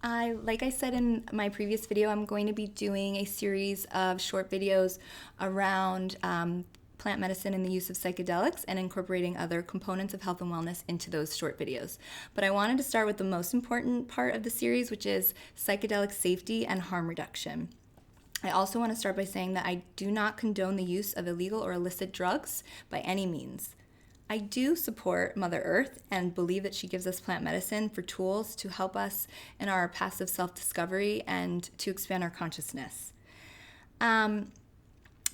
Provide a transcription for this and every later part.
Like I said in my previous video, I'm going to be doing a series of short videos around plant medicine and the use of psychedelics and incorporating other components of health and wellness into those short videos. But I wanted to start with the most important part of the series, which is psychedelic safety and harm reduction. I also want to start by saying that I do not condone the use of illegal or illicit drugs by any means. I do support Mother Earth and believe that she gives us plant medicine for tools to help us in our passive self-discovery and to expand our consciousness.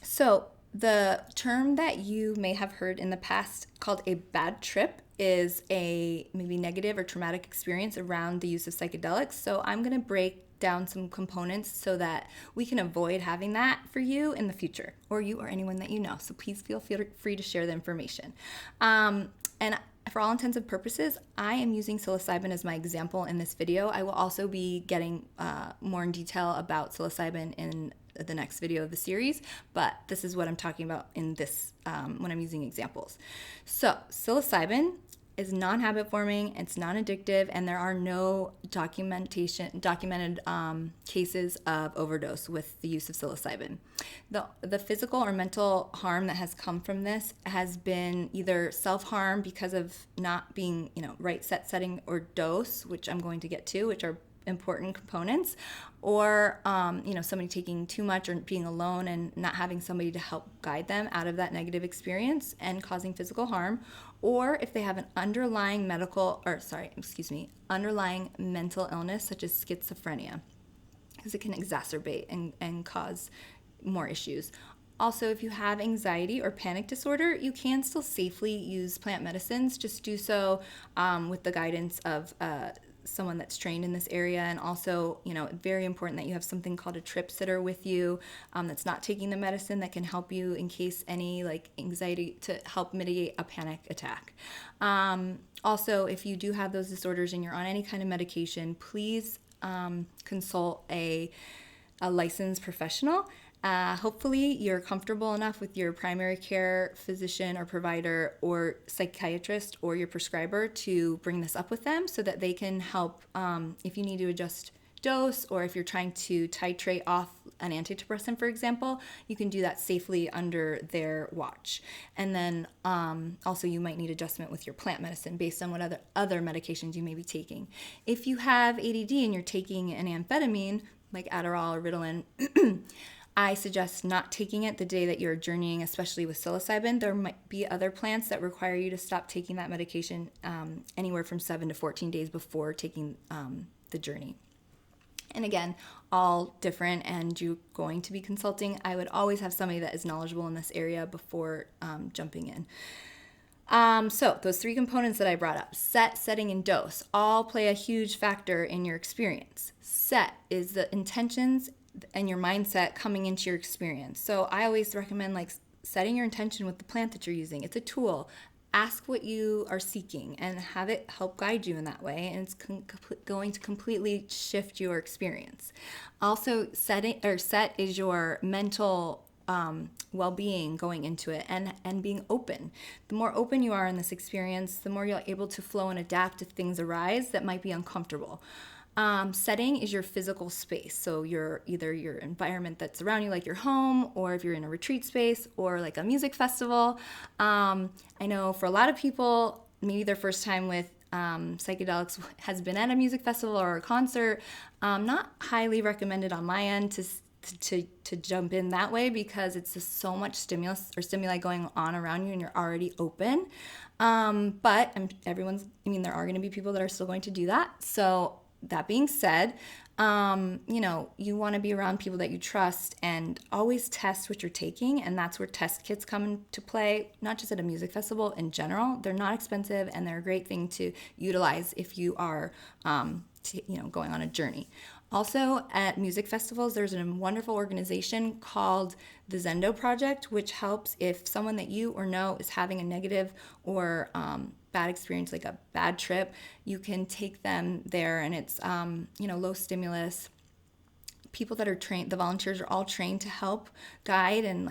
So the term that you may have heard in the past called a bad trip is a maybe negative or traumatic experience around the use of psychedelics. So I'm going to break down some components so that we can avoid having that for you in the future, or you or anyone that you know. So please feel free to share the information. And for all intents and purposes, I am using psilocybin as my example in this video. I will also be getting more in detail about psilocybin in the next video of the series, but this is what I'm talking about in this when I'm using examples. So psilocybin is non-habit forming, it's non-addictive, and there are no documented cases of overdose with the use of psilocybin. The physical or mental harm that has come from this has been either self-harm because of not being, right setting or dose, which I'm going to get to, which are important components, or somebody taking too much or being alone and not having somebody to help guide them out of that negative experience and causing physical harm, or if they have an underlying underlying mental illness such as schizophrenia, because it can exacerbate and cause more issues. Also, if you have anxiety or panic disorder, you can still safely use plant medicines. Just do so with the guidance of someone that's trained in this area, and also, very important that you have something called a trip sitter with you that's not taking the medicine, that can help you in case any anxiety, to help mitigate a panic attack. Also, if you do have those disorders and you're on any kind of medication, please consult a licensed professional. Hopefully you're comfortable enough with your primary care physician or provider or psychiatrist or your prescriber to bring this up with them so that they can help if you need to adjust dose, or if you're trying to titrate off an antidepressant, for example, you can do that safely under their watch. And then also you might need adjustment with your plant medicine based on what other medications you may be taking. If you have ADD and you're taking an amphetamine like Adderall or Ritalin, I suggest not taking it the day that you're journeying, especially with psilocybin. There might be other plants that require you to stop taking that medication anywhere from 7 to 14 days before taking the journey. And again, all different, and you're going to be consulting. I would always have somebody that is knowledgeable in this area before jumping in. So those three components that I brought up, set, setting, and dose, all play a huge factor in your experience. Set is the intentions and your mindset coming into your experience. So I always recommend setting your intention with the plant that you're using. It's a tool. Ask what you are seeking and have it help guide you in that way, and it's going to completely shift your experience. Also, set is your mental well-being going into it, and being open. The more open you are in this experience, the more you're able to flow and adapt if things arise that might be uncomfortable. Setting is your physical space. So either your environment that's around you, like your home, or if you're in a retreat space or like a music festival. I know for a lot of people, maybe their first time with psychedelics has been at a music festival or a concert. Not highly recommended on my end to jump in that way, because it's just so much stimuli going on around you and you're already open. But there are going to be people that are still going to do that. So that being said, you want to be around people that you trust, and always test what you're taking. And that's where test kits come into play, not just at a music festival in general. They're not expensive, and they're a great thing to utilize if you are, going on a journey. Also, at music festivals, there's a wonderful organization called the Zendo Project, which helps if someone that you or know is having a negative or bad experience, like a bad trip, you can take them there, and it's low stimulus. People that are trained, the volunteers are all trained to help guide and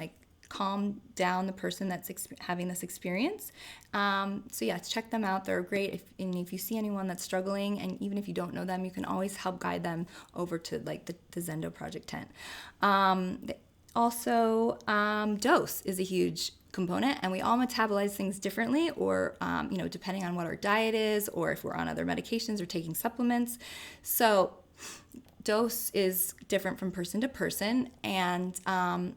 calm down the person that's having this experience. So yeah, check them out. They're great. If you see anyone that's struggling, and even if you don't know them, you can always help guide them over to like the Zendo Project tent. Also, dose is a huge component, and we all metabolize things differently, or depending on what our diet is, or if we're on other medications or taking supplements. So dose is different from person to person, and I'm,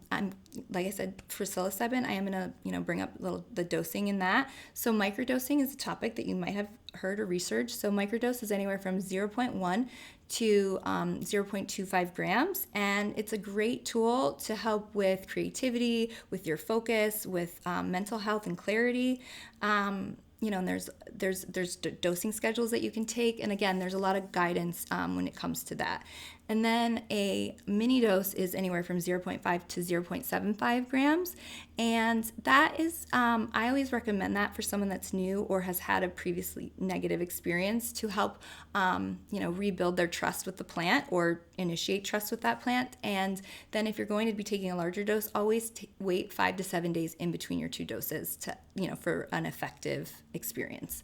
like I said, for psilocybin, I am going to bring up the dosing in that. So microdosing is a topic that you might have heard or researched. So microdose is anywhere from 0.1 to 0.25 grams, and it's a great tool to help with creativity, with your focus, with mental health and clarity. And there's dosing schedules that you can take, and again, there's a lot of guidance when it comes to that. And then a mini dose is anywhere from 0.5 to 0.75 grams, and that is I always recommend that for someone that's new or has had a previously negative experience, to help rebuild their trust with the plant or initiate trust with that plant. And then if you're going to be taking a larger dose, always wait 5 to 7 days in between your two doses to for an effective experience.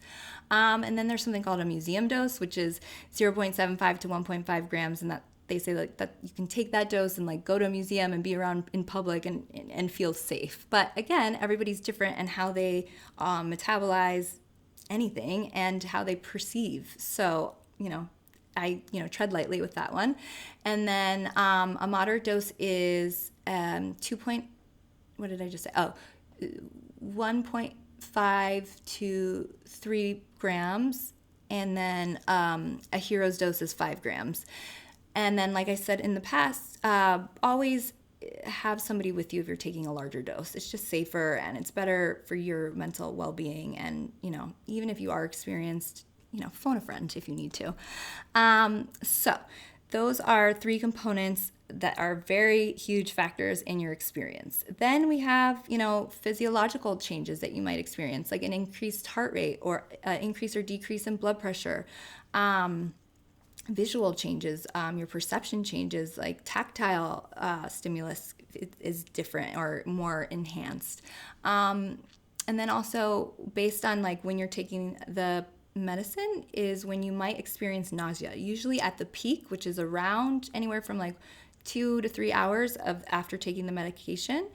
And then there's something called a museum dose, which is 0.75 to 1.5 grams, and that they say like that you can take that dose and like go to a museum and be around in public and feel safe. But again, everybody's different, and how they metabolize anything and how they perceive. So I tread lightly with that one. And then a moderate dose is 1.5 to 3 grams, and then a hero's dose is 5 grams. And then, like I said in the past, always have somebody with you if you're taking a larger dose. It's just safer, and it's better for your mental well-being. And, even if you are experienced, phone a friend if you need to. So those are 3 components that are very huge factors in your experience. Then we have, physiological changes that you might experience, like an increased heart rate, or increase or decrease in blood pressure. Visual changes, your perception changes, like tactile stimulus is different or more enhanced. And then also based on like when you're taking the medicine is when you might experience nausea, usually at the peak, which is around anywhere from like 2 to 3 hours after taking the medication,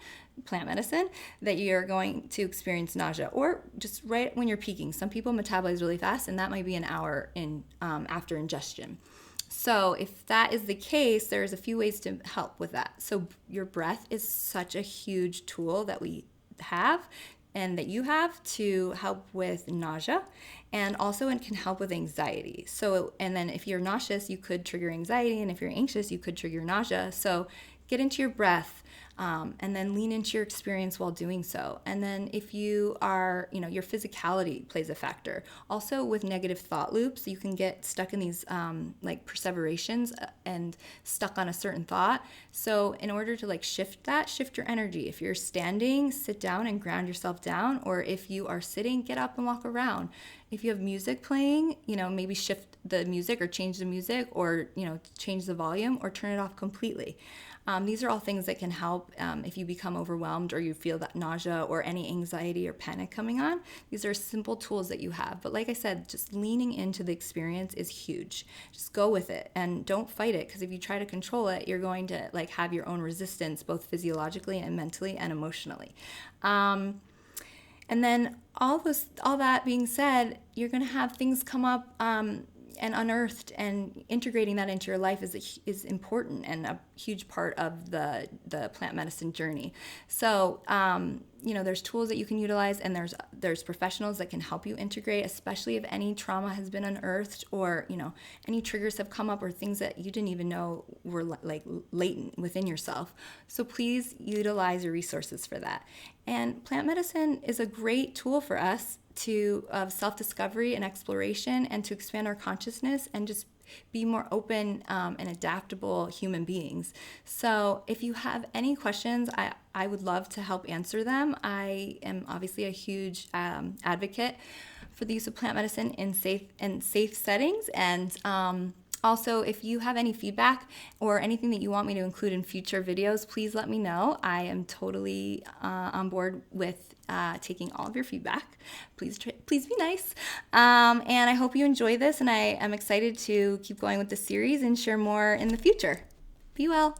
plant medicine, that you're going to experience nausea, or just right when you're peaking. Some people metabolize really fast, and that might be an hour in after ingestion. So if that is the case, there's a few ways to help with that. So your breath is such a huge tool that we have and that you have to help with nausea, and also it can help with anxiety. So, and then if you're nauseous, you could trigger anxiety, and if you're anxious, you could trigger nausea. So get into your breath, and then lean into your experience while doing so. And then if you are, your physicality plays a factor. Also with negative thought loops, you can get stuck in these like perseverations and stuck on a certain thought. So in order to like shift your energy. If you're standing, sit down and ground yourself down. Or if you are sitting, get up and walk around. If you have music playing, maybe shift the music or change the music, or, change the volume or turn it off completely. These are all things that can help if you become overwhelmed or you feel that nausea or any anxiety or panic coming on. These are simple tools that you have. But like I said, just leaning into the experience is huge. Just go with it and don't fight it, because if you try to control it, you're going to like have your own resistance, both physiologically and mentally and emotionally. And then all that being said, you're going to have things come up and unearthed, and integrating that into your life is important and a huge part of the plant medicine journey. So, there's tools that you can utilize, and there's professionals that can help you integrate, especially if any trauma has been unearthed, or, any triggers have come up, or things that you didn't even know were like latent within yourself. So please utilize your resources for that. And plant medicine is a great tool for us of self-discovery and exploration, and to expand our consciousness and just be more open and adaptable human beings. So if you have any questions, I would love to help answer them. I am obviously a huge advocate for the use of plant medicine in safe settings, and Also, if you have any feedback or anything that you want me to include in future videos, please let me know. I am totally on board with taking all of your feedback. Please be nice. And I hope you enjoy this, and I am excited to keep going with the series and share more in the future. Be well.